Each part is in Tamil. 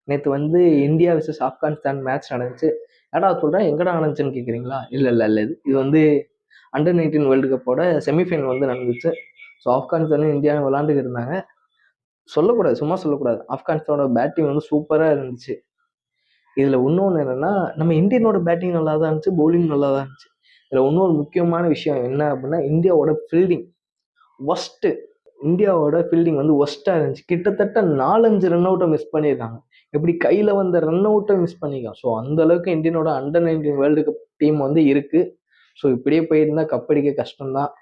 நேற்று வந்து இந்தியா விசஸ் ஆப்கானிஸ்தான் மேட்ச் நடந்துச்சு. ஏடா சொல்கிறேன் எங்கடா நடந்துச்சுன்னு கேட்குறீங்களா? இல்லை இல்லை இல்லை, இது வந்து அண்டர்-19 வேர்ல்டு கப்போட செமிஃபைனல் வந்து நடந்துச்சு. ஸோ ஆப்கானிஸ்தானும் இந்தியாவும் விளாண்டுக்கிட்டு இருந்தாங்க. சொல்லக்கூடாது, சும்மா சொல்லக்கூடாது, ஆப்கானிஸ்தானோட பேட்டிங் வந்து சூப்பராக இருந்துச்சு. இதில் இன்னொன்று என்னென்னா, நம்ம இந்தியனோட பேட்டிங் நல்லா தான் இருந்துச்சு, பவுலிங் நல்லா தான் இருந்துச்சு. இதில் இன்னொரு முக்கியமான விஷயம் என்ன அப்படின்னா, இந்தியாவோட ஃபீல்டிங் ஒஸ்ட்டு. இந்தியாவோட ஃபீல்டிங் வந்து ஒஸ்ட்டாக இருந்துச்சு. கிட்டத்தட்ட 4-5 ரன் அவுட்டை மிஸ் பண்ணியிருக்காங்க. எப்படி கையில் வந்த ரன் அவுட்டை மிஸ் பண்ணிக்கலாம். ஸோ அந்த அளவுக்கு இந்தியனோட அண்டர்-19 வேர்ல்டு கப் டீம் வந்து இருக்கு. ஸோ இப்படியே போயிருந்தா கப்படிக்க கஷ்டம்தான்.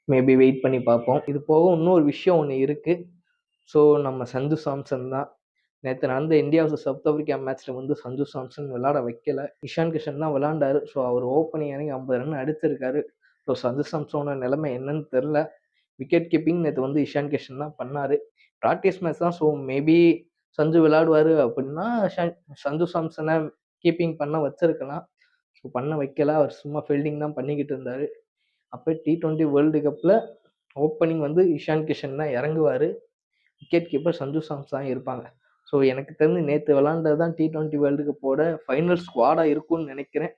மேபி வெயிட் பண்ணி பார்ப்போம். இது போக இன்னொரு விஷயம் ஒன்று இருக்கு. ஸோ நம்ம சஞ்சு சாம்சன் தான். நேற்று நடந்த இந்தியா vs சவுத் ஆப்பிரிக்கா மேட்ச்ல வந்து சஞ்சு சாம்சன் விளையாட வைக்கல. இஷான் கிஷன் தான் விளையாண்டாரு. ஸோ அவர் ஓப்பனிங் இறங்கி 50 ரன் அடிச்சிருக்காரு. ஸோ சஞ்சு சாம்சனோட நிலைமை என்னன்னு தெரில. விக்கெட் கீப்பிங் நேற்று வந்து இஷான் கிஷன் தான் பண்ணாரு. ப்ராக்டிஸ் மேட்ச் தான். ஸோ மேபி சஞ்சு விளையாடுவாரு அப்படின்னா சஞ்சு சாம்சனை கீப்பிங் பண்ண வச்சிருக்கலாம். ஸோ பண்ண வைக்கல. அவர் சும்மா ஃபீல்டிங் தான் பண்ணிக்கிட்டு இருந்தாரு. அப்போ T20 வேர்ல்டு கப்பில் ஓப்பனிங் வந்து இஷான் கிஷன் தான் இறங்குவார். விக்கெட் கீப்பர் சஞ்சு சாம்சன் தான் இருப்பாங்க. ஸோ எனக்கு தெரிஞ்சு நேற்று விளாண்டது தான் T20 வேர்ல்டு கப்போட ஃபைனல் ஸ்குவாடாக இருக்கும்னு நினைக்கிறேன்.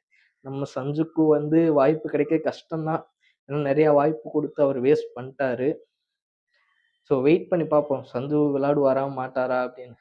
நம்ம சஞ்சுக்கு வந்து வாய்ப்பு கிடைக்க கஷ்டம்தான். ஏன்னா நிறையா வாய்ப்பு கொடுத்து அவர் வேஸ்ட் பண்ணிட்டாரு. ஸோ வெயிட் பண்ணி பார்ப்போம், சஞ்சு விளையாடுவாரா மாட்டாரா அப்படின்னு.